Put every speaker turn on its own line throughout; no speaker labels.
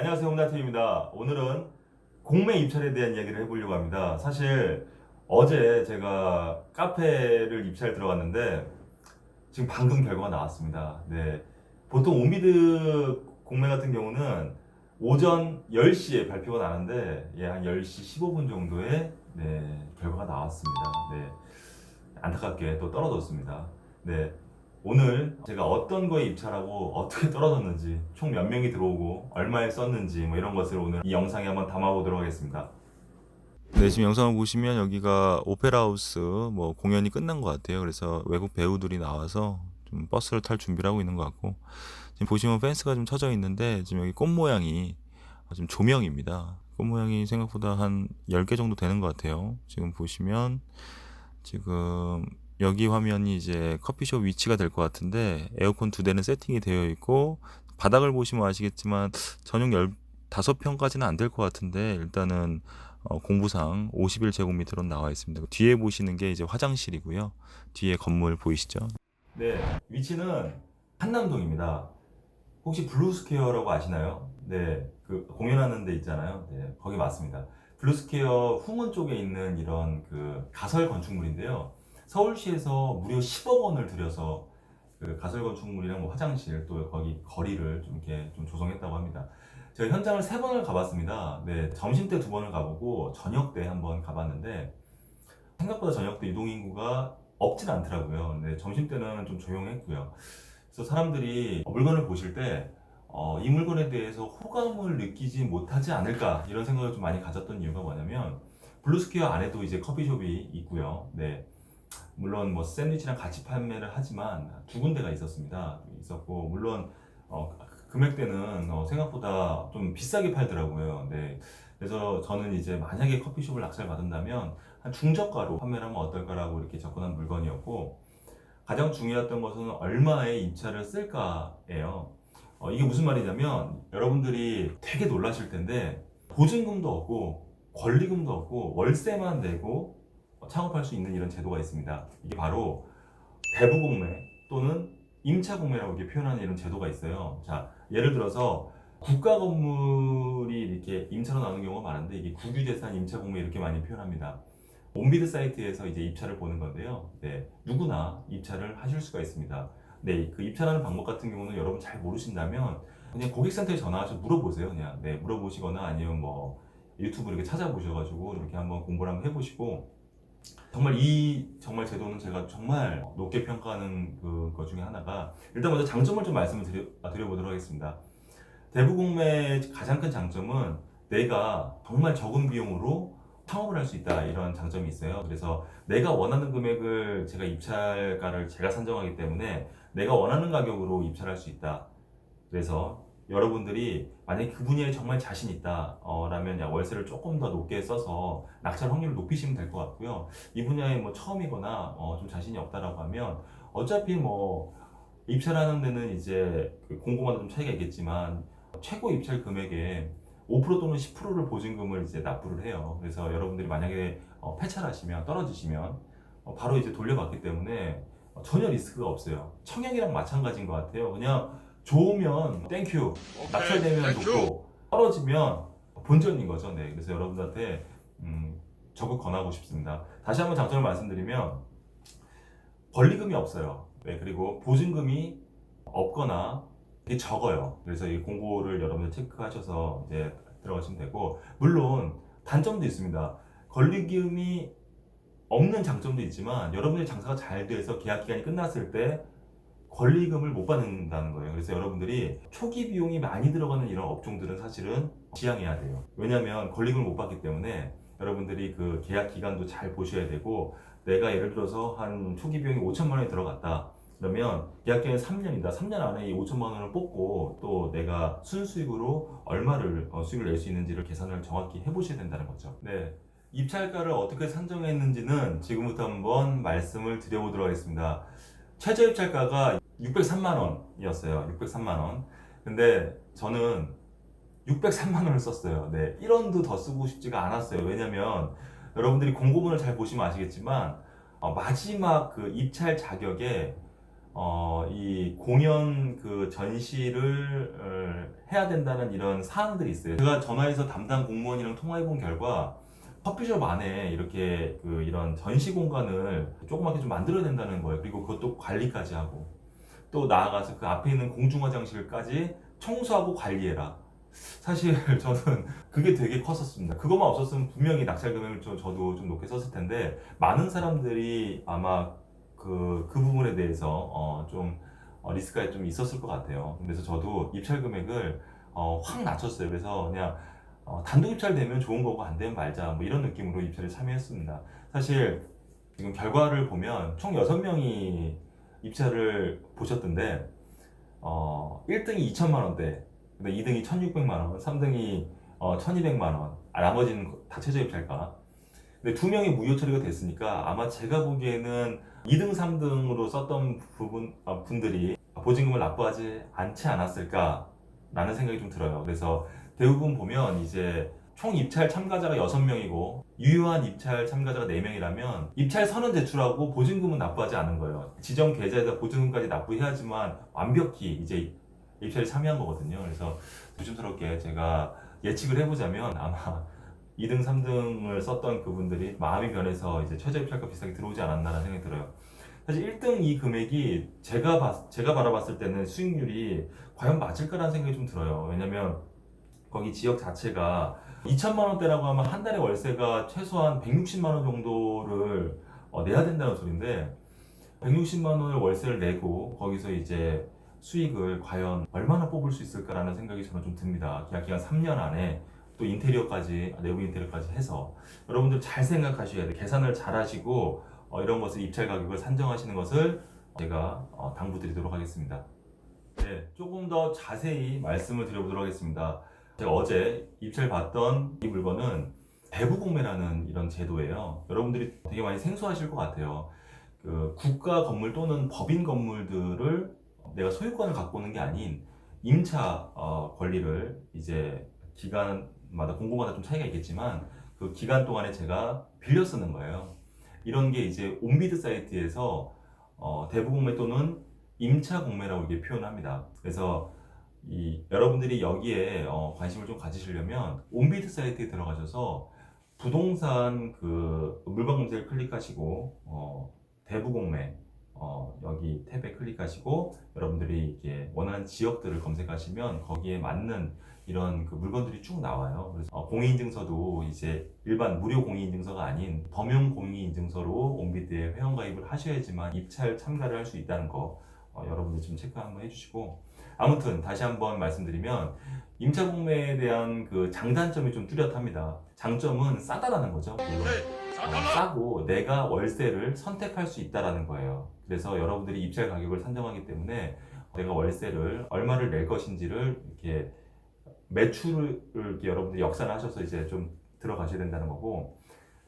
안녕하세요, 홈나팀입니다. 오늘은 공매 입찰에 대한 이야기를 해보려고 합니다. 사실 어제 제가 카페를 입찰 들어갔는데 지금 방금 결과가 나왔습니다. 네, 보통 온비드 공매 같은 경우는 오전 10시에 발표가 나는데 한 10시 15분 정도에 결과가 나왔습니다. 네, 안타깝게 또 떨어졌습니다. 네, 오늘 제가 어떤 거에 입찰하고 어떻게 떨어졌는지, 총 몇 명이 들어오고 얼마에 썼는지 뭐 이런 것을 오늘 이 영상에 한번 담아보도록 하겠습니다. 네, 지금 영상을 보시면 여기가 오페라 하우스 뭐 공연이 끝난 것 같아요. 그래서 외국 배우들이 나와서 좀 버스를 탈 준비를 하고 있는 것 같고, 지금 보시면 펜스가 좀 쳐져 있는데 지금 여기 꽃 모양이 좀 조명입니다. 꽃 모양이 생각보다 한 10개 정도 되는 것 같아요. 지금 보시면 지금 여기 화면이 이제 커피숍 위치가 될 것 같은데 에어컨 2대는 세팅이 되어 있고, 바닥을 보시면 아시겠지만 전용 15평까지는 안 될 것 같은데 일단은 공부상 51제곱미터로 나와 있습니다. 뒤에 보시는 게 이제 화장실이고요. 뒤에 건물 보이시죠? 네, 위치는 한남동입니다. 혹시 블루스퀘어라고 아시나요? 네, 그 공연하는 데 있잖아요. 네, 거기 맞습니다. 블루스퀘어 후문 쪽에 있는 이런 그 가설 건축물인데요. 서울시에서 무려 10억 원을 들여서 그 가설 건축물이랑 뭐 화장실 또 거기 거리를 좀 이렇게 좀 조성했다고 합니다. 제가 현장을 3번을 가봤습니다. 네, 점심 때 2번을 가보고 저녁 때 1번 가봤는데 생각보다 저녁 때 유동인구가 없진 않더라고요. 네, 점심 때는 좀 조용했고요. 그래서 사람들이 물건을 보실 때 이 물건에 대해서 호감을 느끼지 못하지 않을까 이런 생각을 좀 많이 가졌던 이유가 뭐냐면, 블루스퀘어 안에도 이제 커피숍이 있고요. 네, 물론 뭐 샌드위치랑 같이 판매를 하지만 두 군데가 있었고, 물론 금액대는 생각보다 좀 비싸게 팔더라고요. 네, 그래서 저는 이제 만약에 커피숍을 낙찰 받는다면 한 중저가로 판매를 하면 어떨까라고 이렇게 접근한 물건이었고, 가장 중요했던 것은 얼마의 입찰을 쓸까예요. 이게 무슨 말이냐면 여러분들이 되게 놀라실 텐데, 보증금도 없고 권리금도 없고 월세만 내고 창업할 수 있는 이런 제도가 있습니다. 이게 바로 대부공매 또는 임차공매라고 이렇게 표현하는 이런 제도가 있어요. 자, 예를 들어서 국가 건물이 이렇게 임차로 나오는 경우가 많은데 이게 국유재산 임차공매 이렇게 많이 표현합니다. 온비드 사이트에서 이제 입찰을 보는 건데요. 네, 누구나 입찰을 하실 수가 있습니다. 네, 그 입찰하는 방법 같은 경우는 여러분 잘 모르신다면 그냥 고객센터에 전화하셔서 물어보세요. 그냥 물어보시거나 아니면 뭐 유튜브 이렇게 찾아보셔가지고 이렇게 한번 공부를 한번 해보시고, 정말 제도는 제가 정말 높게 평가하는 것 중에 하나가, 일단 먼저 장점을 좀 말씀을 드려보도록 하겠습니다. 대부공매의 가장 큰 장점은 내가 정말 적은 비용으로 창업을 할 수 있다, 이런 장점이 있어요. 그래서 내가 원하는 금액을 제가 입찰가를 제가 산정하기 때문에 내가 원하는 가격으로 입찰할 수 있다. 그래서 여러분들이 만약에 그 분야에 정말 자신 있다 라면 월세를 조금 더 높게 써서 낙찰 확률을 높이시면 될 것 같고요. 이 분야에 뭐 처음이거나 좀 자신이 없다라고 하면 어차피 뭐 입찰하는 데는 이제 그 공고마다 좀 차이가 있겠지만 최고 입찰 금액의 5% 또는 10%를 보증금을 이제 납부를 해요. 그래서 여러분들이 만약에 폐찰하시면 떨어지시면 바로 이제 돌려받기 때문에 전혀 리스크가 없어요. 청약이랑 마찬가지인 것 같아요. 그냥 좋으면 땡큐, 낙찰되면 좋고 떨어지면 본전인 거죠. 네, 그래서 여러분들한테 적극 권하고 싶습니다. 다시 한번 장점을 말씀드리면 권리금이 없어요. 네, 그리고 보증금이 없거나 되게 적어요. 그래서 이 공고를 여러분들 체크하셔서 이제 들어가시면 되고, 물론 단점도 있습니다. 권리금이 없는 장점도 있지만 여러분의 장사가 잘 돼서 계약 기간이 끝났을 때 권리금을 못 받는다는 거예요. 그래서 여러분들이 초기 비용이 많이 들어가는 이런 업종들은 사실은 지양해야 돼요. 왜냐하면 권리금을 못 받기 때문에 여러분들이 그 계약 기간도 잘 보셔야 되고, 내가 예를 들어서 한 초기 비용이 5천만 원이 들어갔다. 그러면 계약 기간이 3년이다. 3년 안에 이 5천만 원을 뽑고 또 내가 순수익으로 얼마를 수익을 낼 수 있는지를 계산을 정확히 해보셔야 된다는 거죠. 네. 입찰가를 어떻게 산정했는지는 지금부터 한번 말씀을 드려보도록 하겠습니다. 최저 입찰가가 603만 원이었어요. 603만 원. 근데 저는 603만 원을 썼어요. 네, 1원도 더 쓰고 싶지가 않았어요. 왜냐면 여러분들이 공고문을 잘 보시면 아시겠지만 마지막 그 입찰 자격에 이 공연 그 전시를 해야 된다는 이런 사항들이 있어요. 제가 전화해서 담당 공무원이랑 통화해 본 결과 커피숍 안에 이렇게 이런 전시 공간을 조그맣게 좀 만들어야 된다는 거예요. 그리고 그것도 관리까지 하고 또 나아가서 그 앞에 있는 공중화장실까지 청소하고 관리해라. 사실 저는 그게 되게 컸었습니다. 그것만 없었으면 분명히 낙찰 금액을 저도 좀 높게 썼을 텐데 많은 사람들이 아마 그 부분에 대해서 좀 리스크가 좀 있었을 것 같아요. 그래서 저도 입찰 금액을 확 낮췄어요. 그래서 그냥 단독 입찰되면 좋은 거고 안 되면 말자 뭐 이런 느낌으로 입찰에 참여했습니다. 사실 지금 결과를 보면 총 6명이 입찰을 보셨던데 1등이 2천만 원대, 2등이 1,600만 원, 3등이 1,200만 원, 나머지는 다 최저 입찰가. 근데 2명이 무효 처리가 됐으니까 아마 제가 보기에는 2등, 3등으로 썼던 분들이 보증금을 납부하지 않지 않았을까라는 생각이 좀 들어요. 그래서 대부분 보면 이제 총 입찰 참가자가 6명이고 유효한 입찰 참가자가 4명이라면 입찰 선은 제출하고 보증금은 납부하지 않은 거예요. 지정 계좌에다 보증금까지 납부해야지만 완벽히 이제 입찰에 참여한 거거든요. 그래서 조심스럽게 제가 예측을 해보자면 아마 2등, 3등을 썼던 그분들이 마음이 변해서 이제 최저 입찰가 비슷하게 들어오지 않았나라는 생각이 들어요. 사실 1등 이 금액이 제가 바라봤을 때는 수익률이 과연 맞을까라는 생각이 좀 들어요. 왜냐면 거기 지역 자체가 2천만 원대라고 하면 한 달에 월세가 최소한 160만 원 정도를 내야 된다는 소린데 160만 원을 월세를 내고 거기서 이제 수익을 과연 얼마나 뽑을 수 있을까라는 생각이 저는 좀 듭니다. 계약 기간 3년 안에 또 인테리어까지, 내부 인테리어까지 해서 여러분들 잘 생각하셔야 돼요. 계산을 잘 하시고 이런 것을 입찰 가격을 산정하시는 것을 제가 당부드리도록 하겠습니다. 네, 조금 더 자세히 말씀을 드려보도록 하겠습니다. 제가 어제 입찰 봤던 이 물건은 대부공매라는 이런 제도예요. 여러분들이 되게 많이 생소하실 것 같아요. 그 국가 건물 또는 법인 건물들을 내가 소유권을 갖고 오는 게 아닌 임차 권리를 이제 기간마다 공고마다 좀 차이가 있겠지만 그 기간 동안에 제가 빌려 쓰는 거예요. 이런 게 이제 온비드 사이트에서 대부공매 또는 임차 공매라고 이렇게 표현합니다. 그래서 여러분들이 여기에 관심을 좀 가지시려면 온비드 사이트에 들어가셔서 부동산 그 물건 검색을 클릭하시고 대부공매 여기 탭에 클릭하시고 여러분들이 이게 원하는 지역들을 검색하시면 거기에 맞는 이런 그 물건들이 쭉 나와요. 그래서 공인인증서도 이제 일반 무료 공인인증서가 아닌 범용 공인인증서로 온비드에 회원가입을 하셔야지만 입찰 참가를 할 수 있다는 거 여러분들 좀 체크 한번 해주시고, 아무튼 다시 한번 말씀드리면 임차 공매에 대한 그 장단점이 좀 뚜렷합니다. 장점은 싸다라는 거죠. 물론 싸고 내가 월세를 선택할 수 있다라는 거예요. 그래서 여러분들이 입찰 가격을 산정하기 때문에 내가 월세를 얼마를 낼 것인지를 이렇게 매출을 이렇게 여러분들이 역산하셔서 이제 좀 들어가셔야 된다는 거고,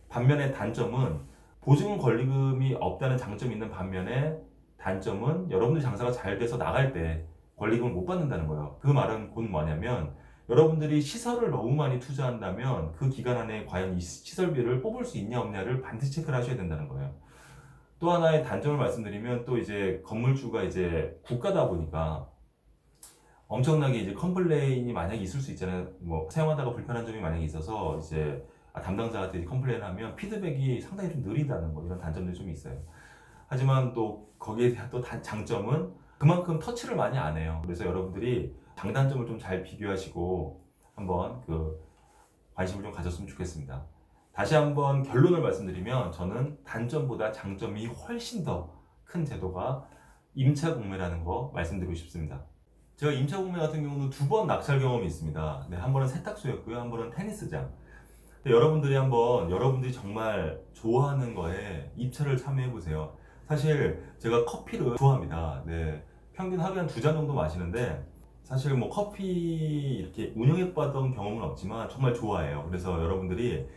반면에 단점은 보증금 권리금이 없다는 장점이 있는 반면에 단점은 여러분들 장사가 잘 돼서 나갈 때 권리금을 못 받는다는 거예요. 그 말은 곧 뭐냐면 여러분들이 시설을 너무 많이 투자한다면 그 기간 안에 과연 이 시설비를 뽑을 수 있냐 없냐를 반드시 체크를 하셔야 된다는 거예요. 또 하나의 단점을 말씀드리면 또 이제 건물주가 이제 국가다 보니까 엄청나게 이제 컴플레인이 만약에 있을 수 있잖아요. 뭐 사용하다가 불편한 점이 만약에 있어서 이제 담당자한테 컴플레인하면 피드백이 상당히 좀 느리다는 거, 이런 단점들이 좀 있어요. 하지만 또 거기에 대한 또 장점은 그만큼 터치를 많이 안 해요. 그래서 여러분들이 장단점을 좀 잘 비교하시고 한번 그 관심을 좀 가졌으면 좋겠습니다. 다시 한번 결론을 말씀드리면 저는 단점보다 장점이 훨씬 더 큰 제도가 임차 공매라는 거 말씀드리고 싶습니다. 제가 임차 공매 같은 경우는 2번 낙찰 경험이 있습니다. 네, 한 번은 세탁소였고요, 한 번은 테니스장. 여러분들이 정말 좋아하는 거에 입찰을 참여해 보세요. 사실 제가 커피를 좋아합니다. 네, 평균 하루에 한 2잔 정도 마시는데 사실 뭐 커피 이렇게 운영해 봤던 경험은 없지만 정말 좋아해요. 그래서 여러분들이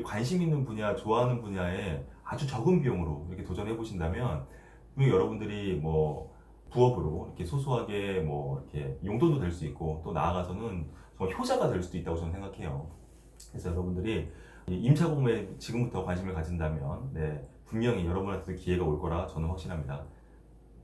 관심 있는 분야, 좋아하는 분야에 아주 적은 비용으로 이렇게 도전해 보신다면 분명히 여러분들이 뭐 부업으로 이렇게 소소하게 뭐 이렇게 용돈도 될 수 있고 또 나아가서는 정말 효자가 될 수도 있다고 저는 생각해요. 그래서 여러분들이 이 임차 공매에 지금부터 관심을 가진다면 네, 분명히 여러분한테도 기회가 올 거라 저는 확신합니다.